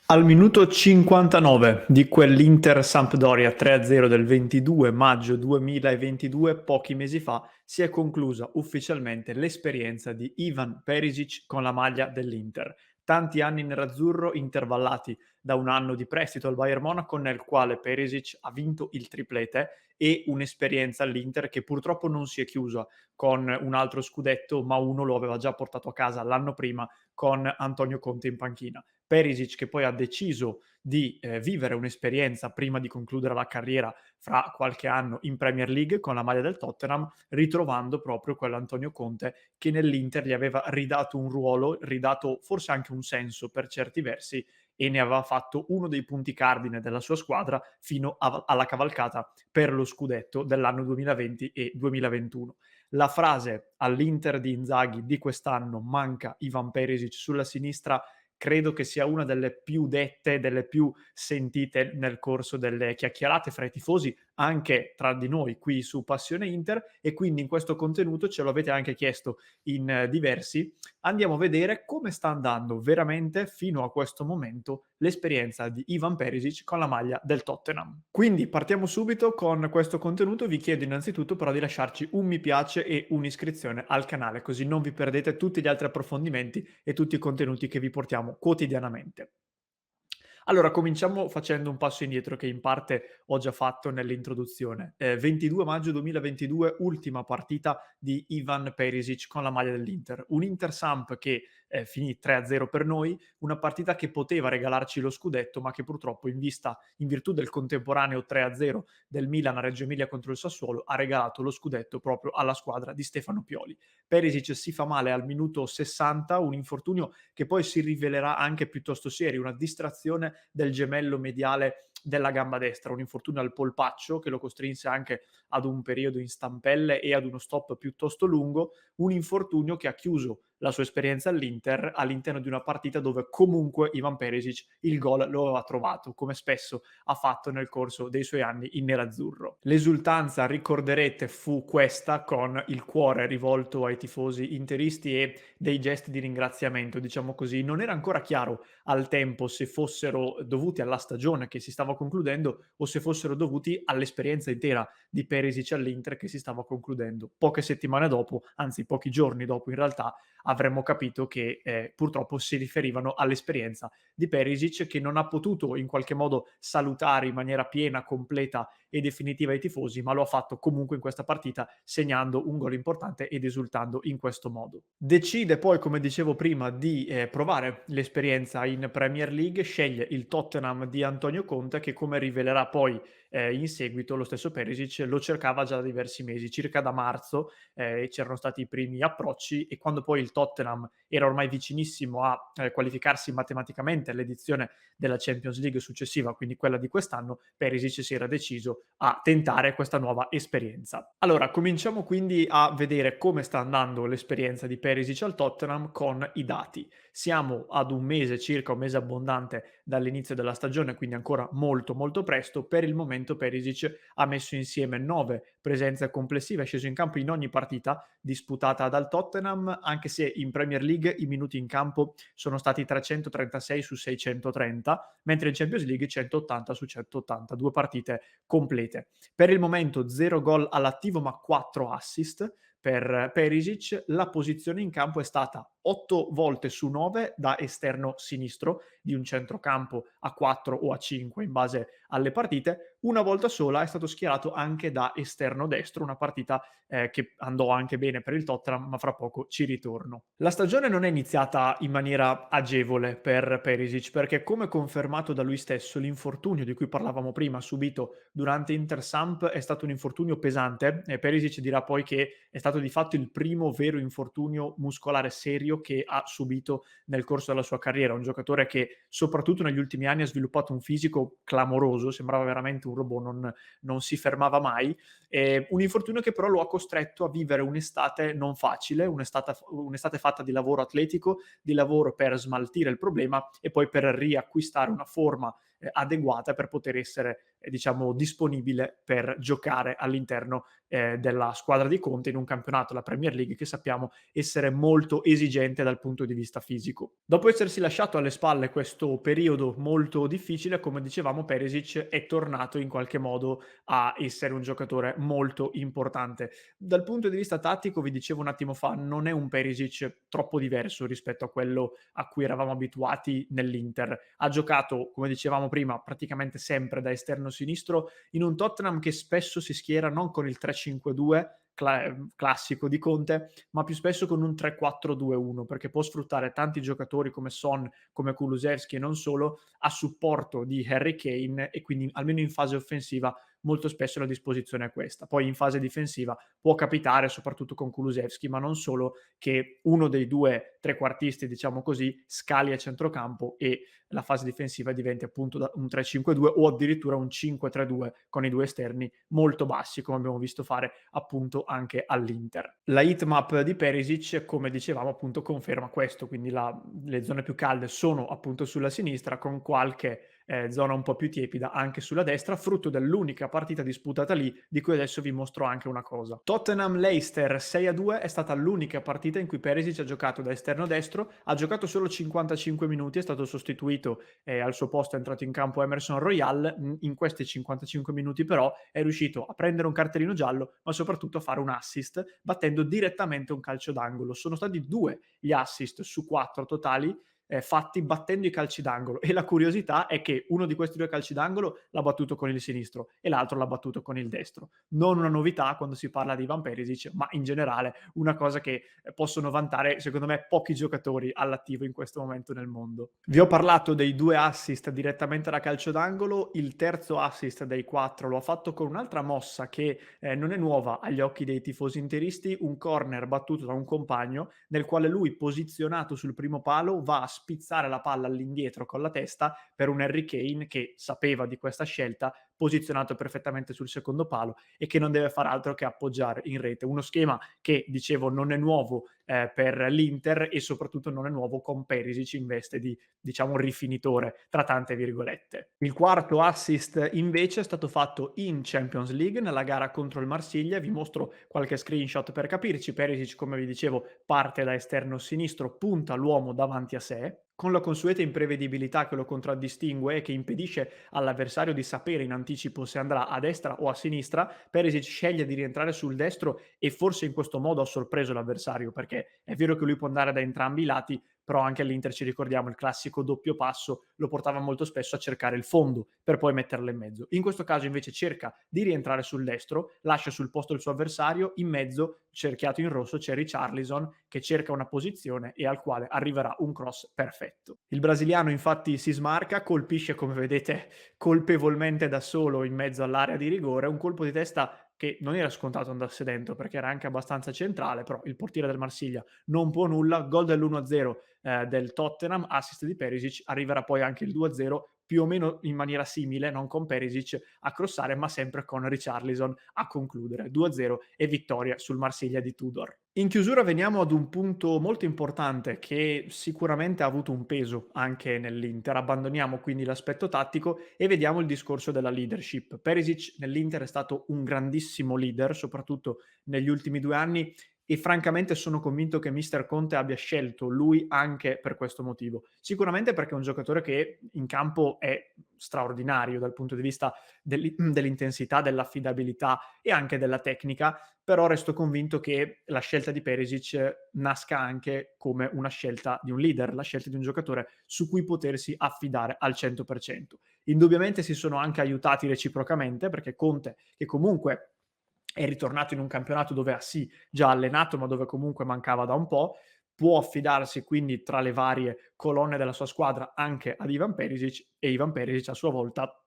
Al minuto 59 di quell'Inter-Sampdoria 3-0 del 22 maggio 2022, pochi mesi fa, si è conclusa ufficialmente l'esperienza di Ivan Perisic con la maglia dell'Inter. Tanti anni nerazzurro intervallati da un anno di prestito al Bayern Monaco nel quale Perisic ha vinto il triplete e un'esperienza all'Inter che purtroppo non si è chiusa con un altro scudetto, ma uno lo aveva già portato a casa l'anno prima con Antonio Conte in panchina. Perisic che poi ha deciso di vivere un'esperienza prima di concludere la carriera fra qualche anno in Premier League con la maglia del Tottenham, ritrovando proprio quell'Antonio Conte che nell'Inter gli aveva ridato un ruolo, ridato forse anche un senso per certi versi e ne aveva fatto uno dei punti cardine della sua squadra fino alla cavalcata per lo scudetto dell'anno 2020 e 2021. La frase all'Inter di Inzaghi di quest'anno manca Ivan Perisic sulla sinistra credo che sia una delle più dette, delle più sentite nel corso delle chiacchierate fra i tifosi, anche tra di noi qui su Passione Inter, e quindi in questo contenuto ce lo avete anche chiesto in diversi. Andiamo a vedere come sta andando veramente fino a questo momento l'esperienza di Ivan Perisic con la maglia del Tottenham. Quindi partiamo subito con questo contenuto, vi chiedo innanzitutto però di lasciarci un mi piace e un'iscrizione al canale, così non vi perdete tutti gli altri approfondimenti e tutti i contenuti che vi portiamo quotidianamente. Allora, cominciamo facendo un passo indietro che in parte ho già fatto nell'introduzione. 22 maggio 2022, ultima partita di Ivan Perisic con la maglia dell'Inter. Un Inter-Samp che finì 3-0 per noi, una partita che poteva regalarci lo scudetto, ma che purtroppo in virtù del contemporaneo 3-0 del Milan a Reggio Emilia contro il Sassuolo, ha regalato lo scudetto proprio alla squadra di Stefano Pioli. Perisic si fa male al minuto 60, un infortunio che poi si rivelerà anche piuttosto serio, una distrazione del gemello mediale della gamba destra, un infortunio al polpaccio che lo costrinse anche ad un periodo in stampelle e ad uno stop piuttosto lungo, un infortunio che ha chiuso la sua esperienza all'Inter all'interno di una partita dove comunque Ivan Perisic il gol lo aveva trovato, come spesso ha fatto nel corso dei suoi anni in nerazzurro. L'esultanza, ricorderete, fu questa con il cuore rivolto ai tifosi interisti e dei gesti di ringraziamento, diciamo così. Non era ancora chiaro al tempo se fossero dovuti alla stagione che si stava concludendo o se fossero dovuti all'esperienza intera di Perisic all'Inter che si stava concludendo. Poche settimane dopo, anzi pochi giorni dopo in realtà, avremmo capito che purtroppo si riferivano all'esperienza di Perisic che non ha potuto in qualche modo salutare in maniera piena, completa e definitiva i tifosi, ma lo ha fatto comunque in questa partita segnando un gol importante ed esultando in questo modo. Decide poi, come dicevo prima, di provare l'esperienza in Premier League, sceglie il Tottenham di Antonio Conte che come rivelerà poi in seguito lo stesso Perisic lo cercava già da diversi mesi, circa da marzo c'erano stati i primi approcci e quando poi il Tottenham era ormai vicinissimo a qualificarsi matematicamente all'edizione della Champions League successiva, quindi quella di quest'anno, Perisic si era deciso a tentare questa nuova esperienza. Allora, cominciamo quindi a vedere come sta andando l'esperienza di Perisic al Tottenham con i dati. Siamo ad un mese, circa un mese abbondante dall'inizio della stagione, quindi ancora molto molto presto. Per il momento Perisic ha messo insieme 9 presenze complessive, è sceso in campo in ogni partita disputata dal Tottenham, anche se in Premier League i minuti in campo sono stati 336 su 630, mentre in Champions League 180 su 180, due partite complete. Per il momento 0 gol all'attivo ma 4 assist per Perisic. La posizione in campo è stata 8 volte su 9 da esterno sinistro di un centrocampo a 4 o a 5 in base alle partite, una volta sola è stato schierato anche da esterno destro, una partita che andò anche bene per il Tottenham, ma fra poco ci ritorno. La stagione non è iniziata in maniera agevole per Perisic, perché come confermato da lui stesso, l'infortunio di cui parlavamo prima, subito durante Inter-Samp, è stato un infortunio pesante e Perisic dirà poi che è stato di fatto il primo vero infortunio muscolare serio che ha subito nel corso della sua carriera, un giocatore che soprattutto negli ultimi anni ha sviluppato un fisico clamoroso, sembrava veramente un robot, non si fermava mai, un infortunio che però lo ha costretto a vivere un'estate non facile, un'estate fatta di lavoro atletico, di lavoro per smaltire il problema e poi per riacquistare una forma adeguata per poter essere, diciamo, disponibile per giocare all'interno della squadra di Conte in un campionato, la Premier League, che sappiamo essere molto esigente dal punto di vista fisico. Dopo essersi lasciato alle spalle questo periodo molto difficile, come dicevamo, Perisic è tornato in qualche modo a essere un giocatore molto importante. Dal punto di vista tattico, vi dicevo un attimo fa, non è un Perisic troppo diverso rispetto a quello a cui eravamo abituati nell'Inter. Ha giocato, come dicevamo prima, praticamente sempre da esterno sinistro in un Tottenham che spesso si schiera non con il 3-5-2 classico di Conte, ma più spesso con un 3-4-2-1, perché può sfruttare tanti giocatori come Son, come Kulusevski e non solo, a supporto di Harry Kane, e quindi almeno in fase offensiva molto spesso la disposizione è questa. Poi in fase difensiva può capitare, soprattutto con Kulusevski, ma non solo, che uno dei due trequartisti, diciamo così, scali a centrocampo e la fase difensiva diventi appunto un 3-5-2 o addirittura un 5-3-2 con i due esterni molto bassi, come abbiamo visto fare appunto anche all'Inter. La heatmap di Perisic, come dicevamo, appunto conferma questo, quindi le zone più calde sono appunto sulla sinistra, con qualche zona un po' più tiepida anche sulla destra, frutto dell'unica partita disputata lì, di cui adesso vi mostro anche una cosa. Tottenham-Leicester 6-2 è stata l'unica partita in cui Perisic ha giocato da esterno destro, ha giocato solo 55 minuti, è stato sostituito, al suo posto è entrato in campo Emerson Royal. In questi 55 minuti però è riuscito a prendere un cartellino giallo, ma soprattutto a fare un assist, battendo direttamente un calcio d'angolo. Sono stati 2 gli assist su 4 totali, fatti battendo i calci d'angolo, e la curiosità è che uno di questi 2 calci d'angolo l'ha battuto con il sinistro e l'altro l'ha battuto con il destro. Non una novità quando si parla di Ivan Perisic, ma in generale una cosa che possono vantare, secondo me, pochi giocatori all'attivo in questo momento nel mondo. Vi ho parlato dei 2 assist direttamente da calcio d'angolo, il terzo assist dei 4 lo ha fatto con un'altra mossa che non è nuova agli occhi dei tifosi interisti, un corner battuto da un compagno nel quale lui, posizionato sul primo palo, va a spizzare la palla all'indietro con la testa per un Harry Kane che sapeva di questa scelta, posizionato perfettamente sul secondo palo e che non deve far altro che appoggiare in rete. Uno schema che, dicevo, non è nuovo per l'Inter, e soprattutto non è nuovo con Perisic in veste di, diciamo, rifinitore, tra tante virgolette. Il quarto assist invece è stato fatto in Champions League nella gara contro il Marsiglia. Vi mostro qualche screenshot per capirci. Perisic, come vi dicevo, parte da esterno sinistro, punta l'uomo davanti a sé, con la consueta imprevedibilità che lo contraddistingue e che impedisce all'avversario di sapere in anticipo se andrà a destra o a sinistra. Perisic sceglie di rientrare sul destro e forse in questo modo ha sorpreso l'avversario, perché è vero che lui può andare da entrambi i lati, però anche all'Inter, ci ricordiamo, il classico doppio passo lo portava molto spesso a cercare il fondo per poi metterla in mezzo. In questo caso invece cerca di rientrare sul destro, lascia sul posto il suo avversario, in mezzo, cerchiato in rosso, c'è Richarlison che cerca una posizione e al quale arriverà un cross perfetto. Il brasiliano infatti si smarca, colpisce, come vedete, colpevolmente da solo in mezzo all'area di rigore, un colpo di testa che non era scontato andasse dentro perché era anche abbastanza centrale, però il portiere del Marsiglia non può nulla. Gol dell'1-0 del Tottenham, assist di Perisic, arriverà poi anche il 2-0 più o meno in maniera simile, non con Perisic a crossare, ma sempre con Richarlison a concludere. 2-0 e vittoria sul Marsiglia di Tudor. In chiusura veniamo ad un punto molto importante che sicuramente ha avuto un peso anche nell'Inter. Abbandoniamo quindi l'aspetto tattico e vediamo il discorso della leadership. Perisic nell'Inter è stato un grandissimo leader, soprattutto negli ultimi 2 anni, e francamente sono convinto che mister Conte abbia scelto lui anche per questo motivo. Sicuramente perché è un giocatore che in campo è straordinario dal punto di vista dell'intensità, dell'affidabilità e anche della tecnica, però resto convinto che la scelta di Perisic nasca anche come una scelta di un leader, la scelta di un giocatore su cui potersi affidare al 100%. Indubbiamente si sono anche aiutati reciprocamente, perché Conte, che comunque è ritornato in un campionato dove ha sì già allenato, ma dove comunque mancava da un po', può affidarsi quindi tra le varie colonne della sua squadra anche ad Ivan Perisic, e Ivan Perisic a sua volta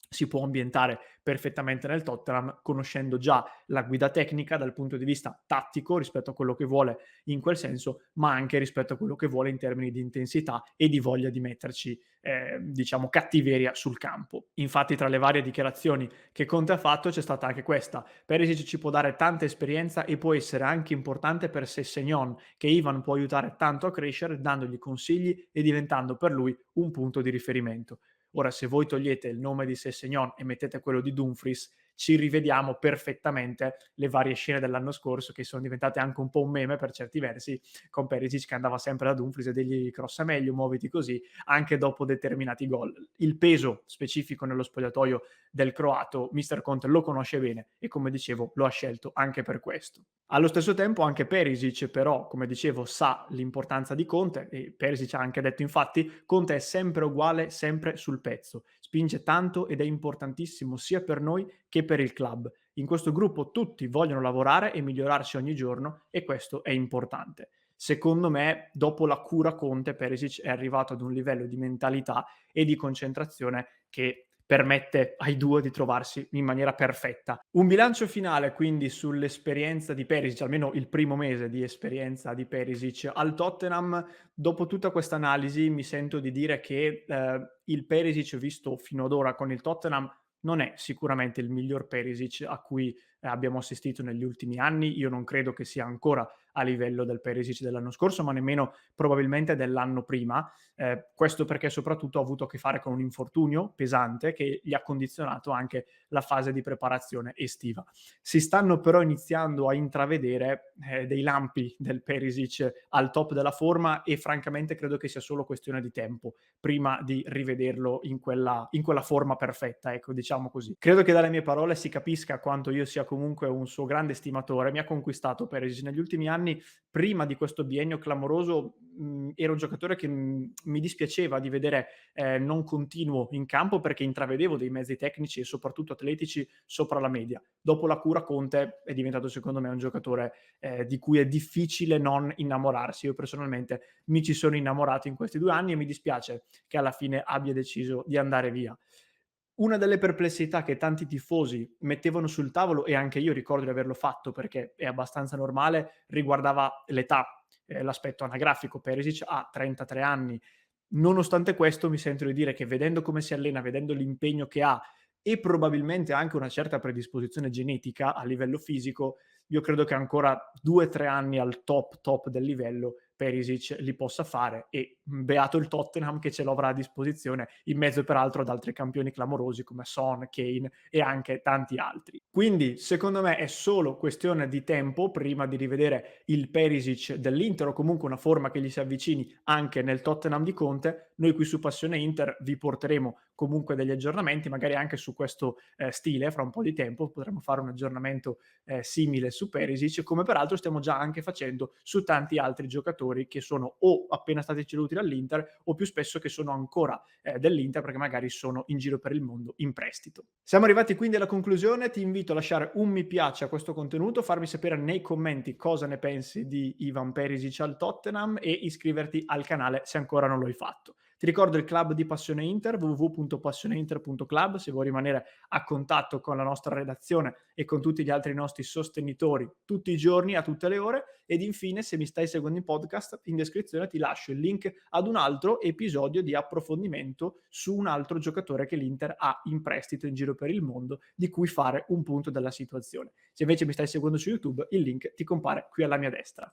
si può ambientare perfettamente nel Tottenham, conoscendo già la guida tecnica dal punto di vista tattico rispetto a quello che vuole in quel senso, ma anche rispetto a quello che vuole in termini di intensità e di voglia di metterci, diciamo, cattiveria sul campo. Infatti tra le varie dichiarazioni che Conte ha fatto c'è stata anche questa: Perisic ci può dare tanta esperienza e può essere anche importante per Sessegnon, che Ivan può aiutare tanto a crescere dandogli consigli e diventando per lui un punto di riferimento. Ora, se voi togliete il nome di Sessegnon e mettete quello di Dumfries, ci rivediamo perfettamente le varie scene dell'anno scorso, che sono diventate anche un po' un meme per certi versi, con Perisic che andava sempre da Dumfries e degli crossa meglio, muoviti così, anche dopo determinati gol. Il peso specifico nello spogliatoio del croato, Mister Conte lo conosce bene e, come dicevo, lo ha scelto anche per questo. Allo stesso tempo anche Perisic però, come dicevo, sa l'importanza di Conte e Perisic ha anche detto infatti Conte è sempre uguale, sempre sul pezzo, spinge tanto ed è importantissimo sia per noi che per il club. In questo gruppo tutti vogliono lavorare e migliorarsi ogni giorno e questo è importante. Secondo me, dopo la cura Conte, Perisic è arrivato ad un livello di mentalità e di concentrazione che permette ai due di trovarsi in maniera perfetta. Un bilancio finale quindi sull'esperienza di Perisic, almeno il primo mese di esperienza di Perisic al Tottenham. Dopo tutta questa analisi mi sento di dire che il Perisic visto fino ad ora con il Tottenham non è sicuramente il miglior Perisic a cui abbiamo assistito negli ultimi anni. Io non credo che sia ancora a livello del Perisic dell'anno scorso, ma nemmeno probabilmente dell'anno prima. Questo perché soprattutto ha avuto a che fare con un infortunio pesante che gli ha condizionato anche la fase di preparazione estiva. Si stanno però iniziando a intravedere dei lampi del Perisic al top della forma e francamente credo che sia solo questione di tempo prima di rivederlo in quella forma perfetta, ecco, diciamo così. Credo che dalle mie parole si capisca quanto io sia comunque un suo grande stimatore. Mi ha conquistato Perisic negli ultimi anni. Prima di questo biennio clamoroso era un giocatore che mi dispiaceva di vedere non continuo in campo perché intravedevo dei mezzi tecnici e soprattutto atletici sopra la media. Dopo la cura Conte è diventato secondo me un giocatore di cui è difficile non innamorarsi. Io personalmente mi ci sono innamorato in questi 2 anni e mi dispiace che alla fine abbia deciso di andare via. Una delle perplessità che tanti tifosi mettevano sul tavolo, e anche io ricordo di averlo fatto perché è abbastanza normale, riguardava l'età, l'aspetto anagrafico. Perisic ha 33 anni. Nonostante questo mi sento di dire che vedendo come si allena, vedendo l'impegno che ha e probabilmente anche una certa predisposizione genetica a livello fisico, io credo che ancora 2, 3 anni al top del livello Perisic li possa fare e beato il Tottenham che ce lo avrà a disposizione in mezzo peraltro ad altri campioni clamorosi come Son, Kane e anche tanti altri. Quindi secondo me è solo questione di tempo prima di rivedere il Perisic dell'Inter o comunque una forma che gli si avvicini anche nel Tottenham di Conte. Noi qui su Passione Inter vi porteremo comunque degli aggiornamenti, magari anche su questo stile, fra un po' di tempo potremo fare un aggiornamento simile su Perisic, come peraltro stiamo già anche facendo su tanti altri giocatori che sono o appena stati ceduti dall'Inter o più spesso che sono ancora dell'Inter perché magari sono in giro per il mondo in prestito. Siamo arrivati quindi alla conclusione, ti invito a lasciare un mi piace a questo contenuto, farmi sapere nei commenti cosa ne pensi di Ivan Perisic al Tottenham e iscriverti al canale se ancora non lo hai fatto. Ti ricordo il club di Passione Inter, www.passioneinter.club, se vuoi rimanere a contatto con la nostra redazione e con tutti gli altri nostri sostenitori tutti i giorni, a tutte le ore. Ed infine, se mi stai seguendo in podcast, in descrizione ti lascio il link ad un altro episodio di approfondimento su un altro giocatore che l'Inter ha in prestito in giro per il mondo, di cui fare un punto della situazione. Se invece mi stai seguendo su YouTube, il link ti compare qui alla mia destra.